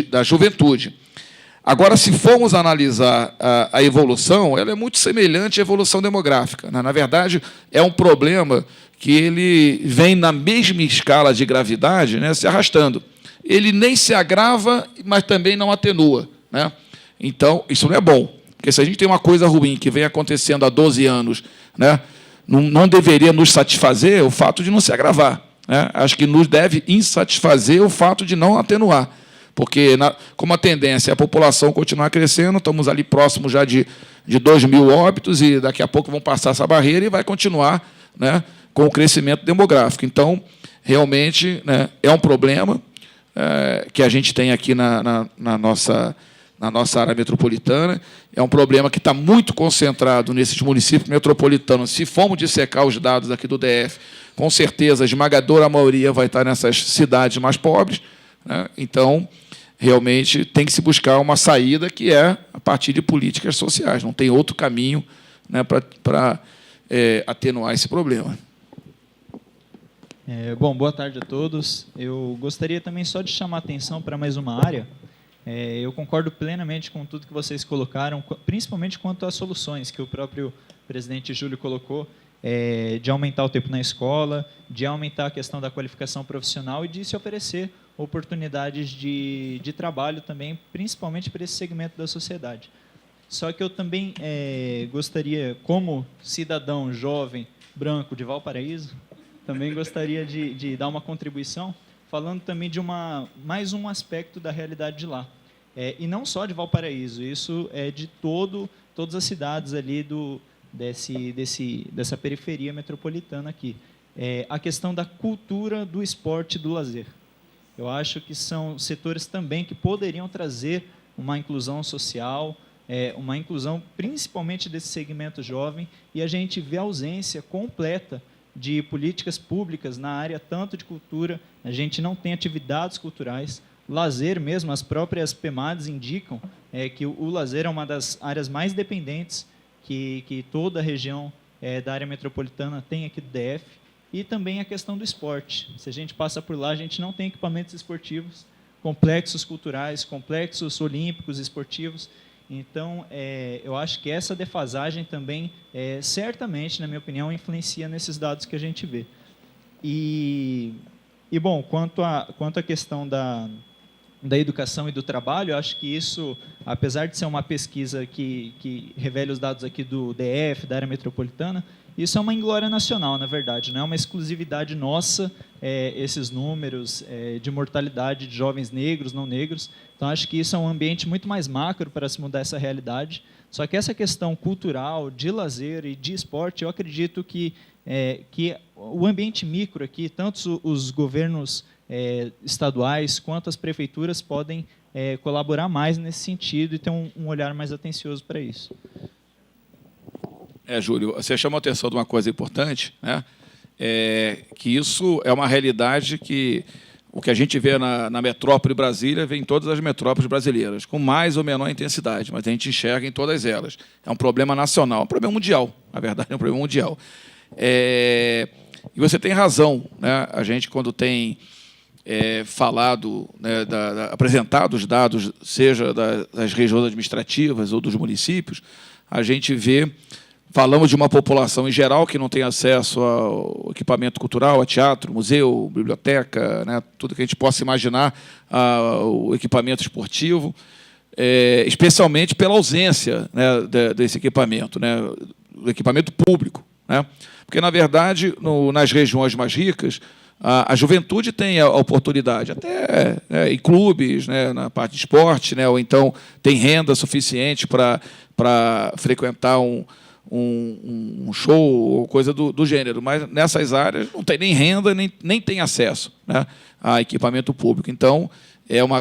da juventude. Agora, se formos analisar a evolução, ela é muito semelhante à evolução demográfica. Né? Na verdade, é um problema que ele vem na mesma escala de gravidade, né, se arrastando. Ele nem se agrava, mas também não atenua. Né? Então, isso não é bom. Porque se a gente tem uma coisa ruim que vem acontecendo há 12 anos, né, não deveria nos satisfazer o fato de não se agravar. Né? Acho que nos deve insatisfazer o fato de não atenuar. Porque, como a tendência é a população continuar crescendo, estamos ali próximo já de 2.000 óbitos e daqui a pouco vão passar essa barreira e vai continuar, né, com o crescimento demográfico. Então, realmente, né, é um problema que a gente tem aqui na nossa área metropolitana. É um problema que está muito concentrado nesses municípios metropolitanos. Se formos dissecar os dados aqui do DF, com certeza a esmagadora maioria vai estar nessas cidades mais pobres. Né? Então, realmente, tem que se buscar uma saída que é a partir de políticas sociais. Não tem outro caminho, né, para atenuar esse problema. Bom, boa tarde a todos. Eu gostaria também só de chamar a atenção para mais uma área. Eu concordo plenamente com tudo que vocês colocaram, principalmente quanto às soluções que o próprio presidente Júlio colocou, de aumentar o tempo na escola, de aumentar a questão da qualificação profissional e de se oferecer oportunidades de trabalho também, principalmente para esse segmento da sociedade. Só que eu também gostaria, como cidadão jovem, branco de Valparaíso, também gostaria de dar uma contribuição, falando também de mais um aspecto da realidade de lá. E não só de Valparaíso, isso é de todas as cidades ali dessa periferia metropolitana aqui. A questão da cultura do esporte e do lazer. Eu acho que são setores também que poderiam trazer uma inclusão social, uma inclusão principalmente desse segmento jovem, e a gente vê a ausência completa de políticas públicas na área tanto de cultura, a gente não tem atividades culturais, lazer mesmo, as próprias PEMADs indicam que o lazer é uma das áreas mais dependentes que toda a região da área metropolitana tem aqui do DF, e também a questão do esporte. Se a gente passa por lá, a gente não tem equipamentos esportivos, complexos culturais, complexos olímpicos esportivos. Então, eu acho que essa defasagem também, certamente, na minha opinião, influencia nesses dados que a gente vê. E bom, quanto à questão da educação e do trabalho, eu acho que isso, apesar de ser uma pesquisa que revela os dados aqui do DF, da área metropolitana, isso é uma inglória nacional, na verdade, não é uma exclusividade nossa, esses números de mortalidade de jovens negros, não negros. Então, acho que isso é um ambiente muito mais macro para se mudar essa realidade. Só que essa questão cultural, de lazer e de esporte, eu acredito que o ambiente micro aqui, tanto os governos estaduais quanto as prefeituras podem colaborar mais nesse sentido e ter um olhar mais atencioso para isso. Júlio, você chamou a atenção de uma coisa importante, né? Que isso é uma realidade que o que a gente vê na metrópole Brasília vem em todas as metrópoles brasileiras, com mais ou menor intensidade, mas a gente enxerga em todas elas. É um problema nacional, é um problema mundial, na verdade, é um problema mundial. E você tem razão, né? A gente, quando tem falado, né, apresentado os dados, seja das regiões administrativas ou dos municípios, a gente vê, falamos de uma população em geral que não tem acesso ao equipamento cultural, a teatro, museu, biblioteca, né, tudo que a gente possa imaginar, o equipamento esportivo, especialmente pela ausência, né, desse equipamento, né, do equipamento público, né? Porque, na verdade, nas regiões mais ricas, a juventude tem a oportunidade, até em clubes, né, na parte de esporte, né, ou então tem renda suficiente para frequentar um show ou coisa do gênero, mas nessas áreas não tem nem renda, nem tem acesso, né, a equipamento público. Então,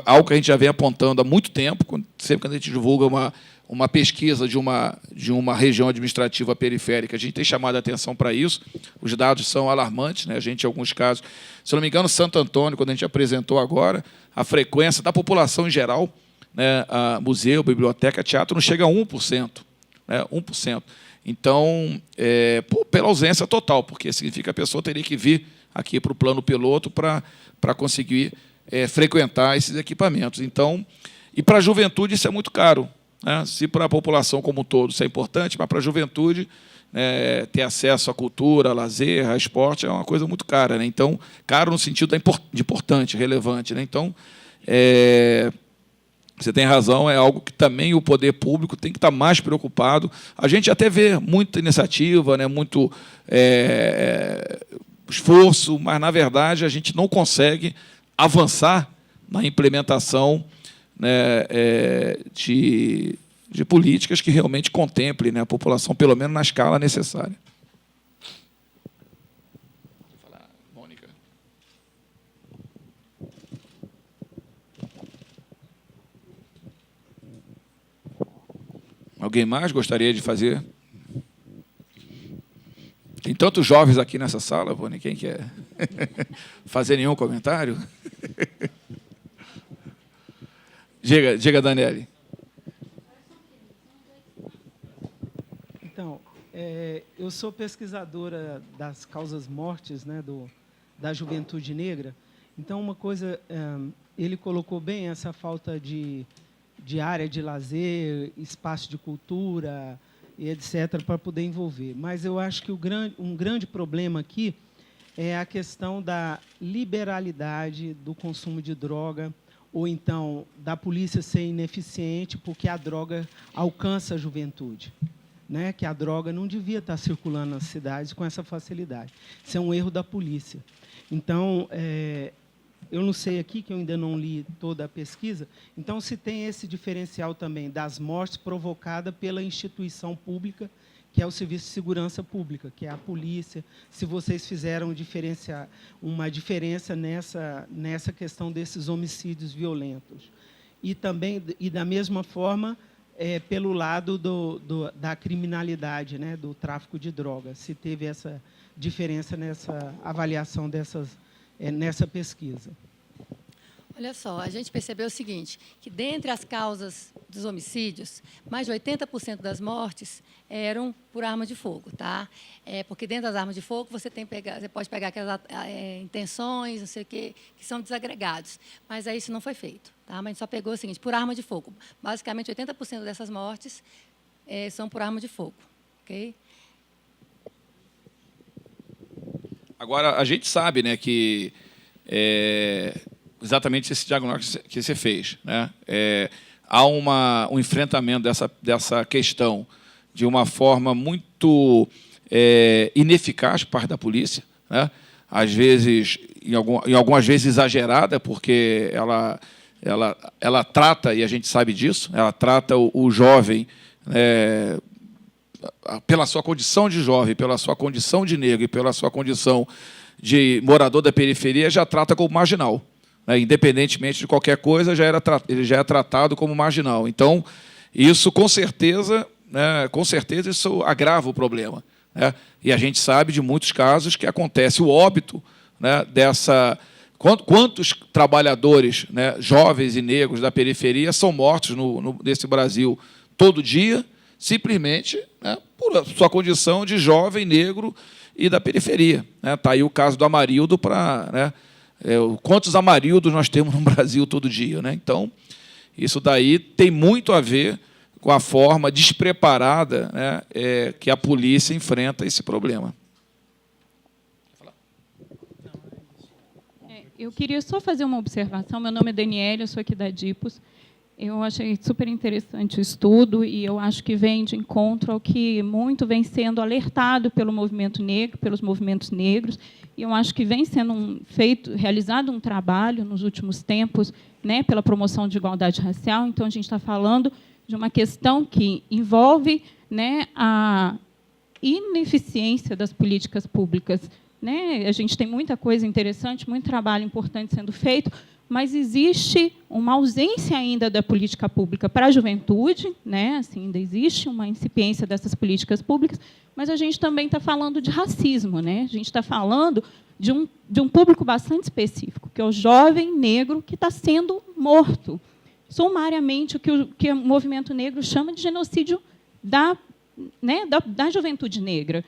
algo que a gente já vem apontando há muito tempo, sempre que a gente divulga uma pesquisa de uma região administrativa periférica, a gente tem chamado a atenção para isso. Os dados são alarmantes, né? A gente, em alguns casos, se não me engano, Santo Antônio, quando a gente apresentou agora, a frequência da população em geral, né, a museu, biblioteca, teatro, não chega a 1%. Né, 1%. Então, pela ausência total, porque significa que a pessoa teria que vir aqui para o plano piloto para conseguir frequentar esses equipamentos. Então, e para a juventude isso é muito caro. Né? Se para a população como um todo isso é importante, mas para a juventude ter acesso à cultura, a lazer, a esporte é uma coisa muito cara. Né? Então, caro no sentido de importante, relevante. Né? Então, você tem razão, é algo que também o poder público tem que estar mais preocupado. A gente até vê muita iniciativa, né, muito esforço, mas, na verdade, a gente não consegue avançar na implementação, né, de políticas que realmente contemplem, né, a população, pelo menos na escala necessária. Mônica. Alguém mais gostaria de fazer? Tem tantos jovens aqui nessa sala, Vone, quem quer fazer nenhum comentário? Diga, Daniele. Então, eu sou pesquisadora das causas mortes, né, da juventude negra. Então, uma coisa, ele colocou bem essa falta de área de lazer, espaço de cultura, e etc., para poder envolver. Mas eu acho que um grande problema aqui é a questão da liberalidade do consumo de droga, ou então da polícia ser ineficiente porque a droga alcança a juventude, né? Que a droga não devia estar circulando nas cidades com essa facilidade. Isso é um erro da polícia. Então, eu não sei aqui, que eu ainda não li toda a pesquisa, então se tem esse diferencial também das mortes provocadas pela instituição pública, que é o Serviço de Segurança Pública, que é a polícia, se vocês fizeram uma diferença nessa questão desses homicídios violentos. E também, e da mesma forma, pelo lado da criminalidade, né, do tráfico de drogas, se teve essa diferença nessa avaliação nessa pesquisa. Olha só, a gente percebeu o seguinte, que dentre as causas dos homicídios, mais de 80% das mortes eram por arma de fogo, tá? Porque dentro das armas de fogo você pode pegar aquelas intenções, não sei o quê, que são desagregados. Mas aí isso não foi feito, tá? Mas a gente só pegou o seguinte, por arma de fogo. Basicamente, 80% dessas mortes são por arma de fogo, ok? Agora, a gente sabe, né, que exatamente esse diagnóstico que você fez, né? Há um enfrentamento dessa questão de uma forma muito ineficaz por parte da polícia, né? Às vezes, em algumas vezes exagerada, porque ela trata, e a gente sabe disso, ela trata o jovem pela sua condição de jovem, pela sua condição de negro e pela sua condição de morador da periferia, já trata como marginal, né? Independentemente de qualquer coisa, ele já é tratado como marginal. Então, isso, com certeza, isso agrava o problema, né? E a gente sabe de muitos casos que acontece o óbito, né, dessa... Quantos trabalhadores, né, jovens e negros da periferia são mortos nesse Brasil todo dia, simplesmente, né, por sua condição de jovem, negro e da periferia, né? Está aí o caso do Amarildo para... quantos Amarildos nós temos no Brasil todo dia, né? Então, isso daí tem muito a ver com a forma despreparada, né, que a polícia enfrenta esse problema. Eu queria só fazer uma observação. Meu nome é Daniela, eu sou aqui da DIPOS. Eu achei super interessante o estudo e eu acho que vem de encontro ao que muito vem sendo alertado pelo movimento negro, pelos movimentos negros. E eu acho que vem sendo realizado um trabalho nos últimos tempos, né, pela promoção de igualdade racial. Então, a gente está falando de uma questão que envolve, né, a ineficiência das políticas públicas, né? A gente tem muita coisa interessante, muito trabalho importante sendo feito, mas existe uma ausência ainda da política pública para a juventude, né? Assim, ainda existe uma incipiência dessas políticas públicas, mas a gente também está falando de racismo, né? A gente está falando de um público bastante específico, que é o jovem negro que está sendo morto, sumariamente, o que o movimento negro chama de genocídio da juventude negra.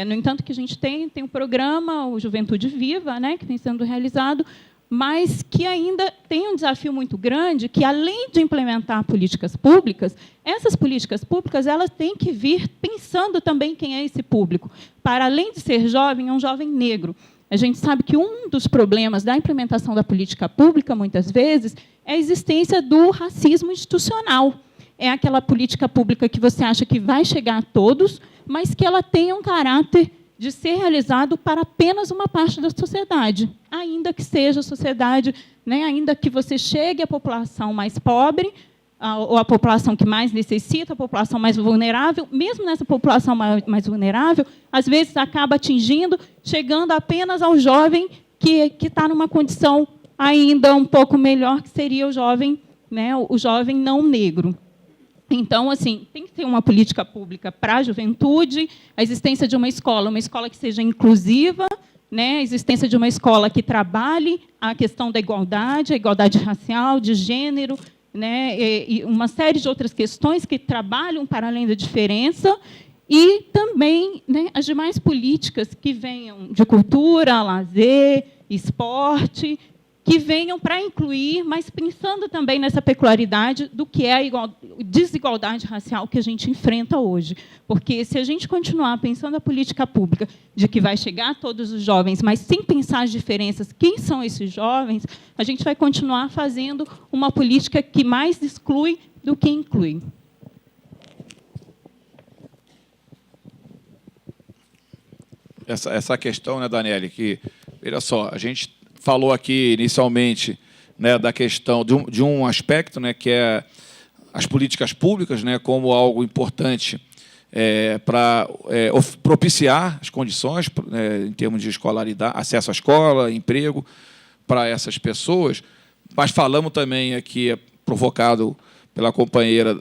No entanto, que a gente tem um programa, o Juventude Viva, né, que vem sendo realizado, mas que ainda tem um desafio muito grande, que, além de implementar políticas públicas, essas políticas públicas elas têm que vir pensando também quem é esse público. Para além de ser jovem, é um jovem negro. A gente sabe que um dos problemas da implementação da política pública, muitas vezes, é a existência do racismo institucional. É aquela política pública que você acha que vai chegar a todos, mas que ela tem um caráter de ser realizado para apenas uma parte da sociedade, ainda que seja a sociedade, né, ainda que você chegue à população mais pobre, ou à população que mais necessita, a população mais vulnerável, mesmo nessa população mais vulnerável, às vezes acaba atingindo, chegando apenas ao jovem que está numa condição ainda um pouco melhor, que seria o jovem não negro. Então, assim, tem que ter uma política pública para a juventude, a existência de uma escola que seja inclusiva, né, a existência de uma escola que trabalhe a questão da igualdade, a igualdade racial, de gênero, né, e uma série de outras questões que trabalham para além da diferença, e também, né, as demais políticas que venham de cultura, lazer, esporte, que venham para incluir, mas pensando também nessa peculiaridade do que é a desigualdade racial que a gente enfrenta hoje. Porque, se a gente continuar pensando a política pública de que vai chegar a todos os jovens, mas sem pensar as diferenças, quem são esses jovens, a gente vai continuar fazendo uma política que mais exclui do que inclui. Essa questão, né, Daniele, que, veja só, a gente falou aqui inicialmente, né, da questão de um aspecto, né, que é as políticas públicas, né, como algo importante para propiciar as condições, em termos de escolaridade, acesso à escola, emprego para essas pessoas. Mas falamos também aqui, provocado pela companheira,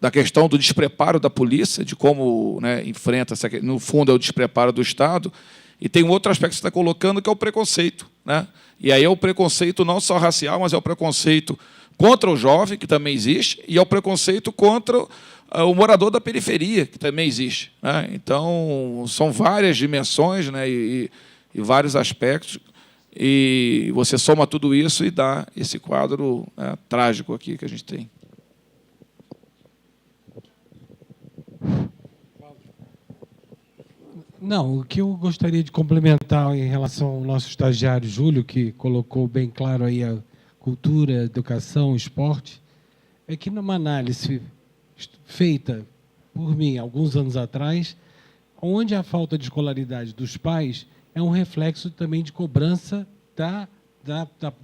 da questão do despreparo da polícia, de como, né, enfrenta, no fundo, é o despreparo do Estado. E tem um outro aspecto que você está colocando, que é o preconceito, né? E aí é o preconceito não só racial, mas é o preconceito contra o jovem, que também existe, e é o preconceito contra o morador da periferia, que também existe, né? Então, são várias dimensões, né? E vários aspectos, e você soma tudo isso e dá esse quadro, né, trágico aqui que a gente tem. Não, o que eu gostaria de complementar em relação ao nosso estagiário Júlio, que colocou bem claro aí a cultura, educação, esporte, é que numa análise feita por mim alguns anos atrás, onde a falta de escolaridade dos pais é um reflexo também de cobrança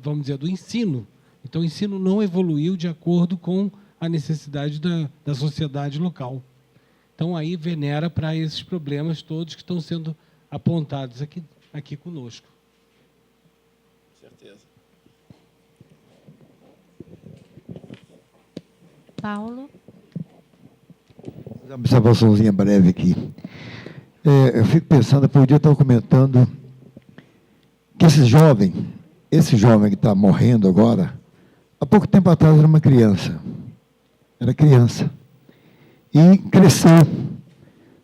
vamos dizer, do ensino. Então, o ensino não evoluiu de acordo com a necessidade da sociedade local. Então, aí venera para esses problemas todos que estão sendo apontados aqui conosco. Certeza. Paulo? Uma observaçãozinha breve aqui. Eu fico pensando, depois do dia eu estava comentando que esse jovem que está morrendo agora, há pouco tempo atrás era uma criança. Era criança. E cresceu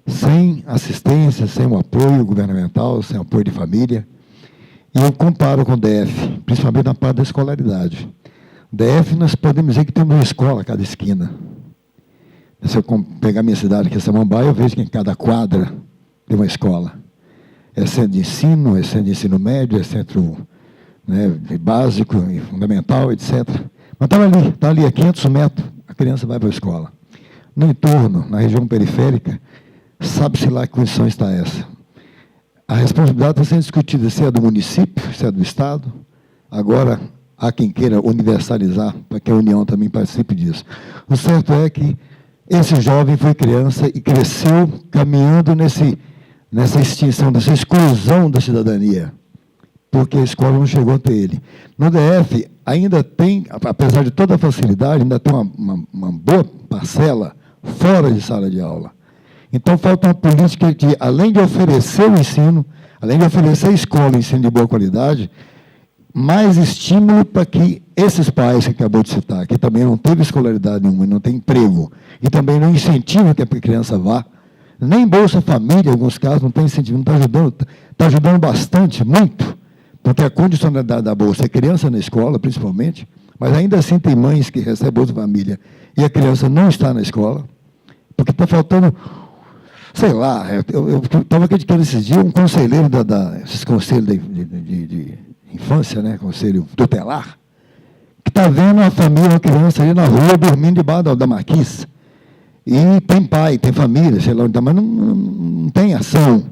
sem assistência, sem o apoio governamental, sem apoio de família. E eu comparo com o DF, principalmente na parte da escolaridade. DF, nós podemos dizer que temos uma escola a cada esquina. Se eu pegar minha cidade, que é Samambaia, eu vejo que em cada quadra tem uma escola. É centro de ensino, é centro de ensino médio, é centro, né, básico, fundamental, etc. Mas está ali a 500 metros, a criança vai para a escola. No entorno, na região periférica, sabe-se lá que condição está essa. A responsabilidade está sendo discutida se é do município, se é do Estado. Agora, há quem queira universalizar, para que a União também participe disso. O certo é que esse jovem foi criança e cresceu caminhando nessa extinção, nessa exclusão da cidadania, porque a escola não chegou até ele. No DF, ainda tem, apesar de toda a facilidade, ainda tem uma boa parcela fora de sala de aula. Então, falta uma política que, além de oferecer o ensino, além de oferecer a escola, ensino de boa qualidade, mais estímulo para que esses pais que acabou de citar, que também não teve escolaridade nenhuma, não tem emprego, e também não incentivam que a criança vá, nem Bolsa Família, em alguns casos, não tem incentivo, não está ajudando bastante, muito, porque a condicionalidade da Bolsa é criança na escola, principalmente, mas ainda assim tem mães que recebem Bolsa Família e a criança não está na escola, porque está faltando, sei lá, eu estava criticando esses dias um conselheiro esses conselhos de infância, né, conselho tutelar, que está vendo uma família, uma criança ali na rua, dormindo debaixo da marquise. E tem pai, tem família, sei lá, mas não tem ação.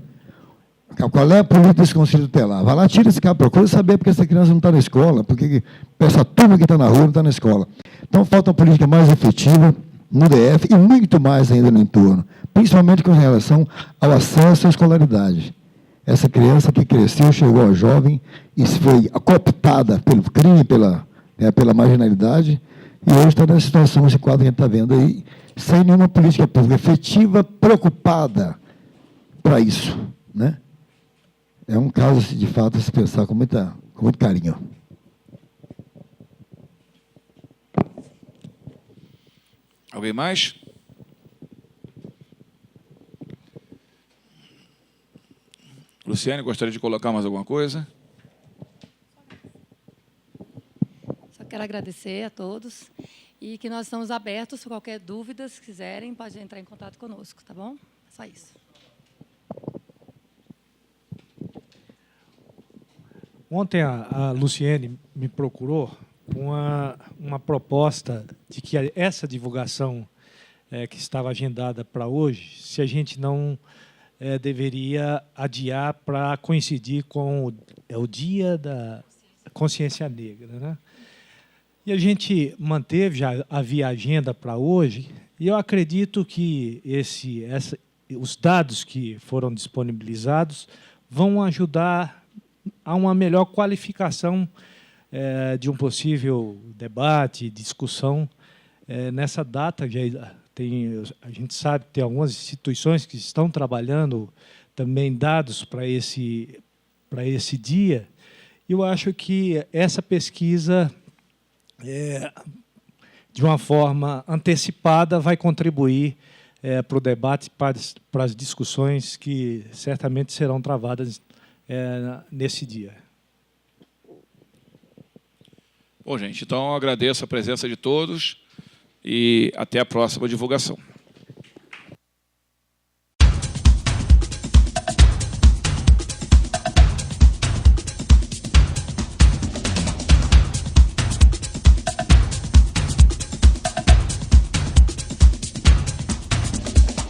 Qual é a política desse conselho tutelar? Vai lá, tira esse cara, procura saber porque essa criança não está na escola, porque essa turma que está na rua não está na escola. Então, falta uma política mais efetiva no DF e muito mais ainda no entorno, principalmente com relação ao acesso à escolaridade. Essa criança que cresceu, chegou ao jovem e foi cooptada pelo crime, pela marginalidade, e hoje está nessa situação, esse quadro que a gente está vendo aí, sem nenhuma política pública efetiva, preocupada para isso, né? É um caso, de fato, a se pensar com muito carinho. Alguém mais? Luciane, gostaria de colocar mais alguma coisa? Só quero agradecer a todos e que nós estamos abertos para qualquer dúvida, se quiserem, pode entrar em contato conosco, tá bom? Só isso. Ontem a Luciene me procurou com uma proposta de que essa divulgação que estava agendada para hoje, se a gente não deveria adiar para coincidir com o Dia da Consciência Negra, né? E a gente manteve, já havia agenda para hoje, e eu acredito que os dados que foram disponibilizados vão ajudar a uma melhor qualificação de um possível debate, discussão nessa data. A gente sabe que tem algumas instituições que estão trabalhando também dados para esse dia. Eu acho que essa pesquisa, de uma forma antecipada, vai contribuir para o debate, para as discussões que certamente serão travadas nesse dia. Bom, gente, então eu agradeço a presença de todos e até a próxima divulgação.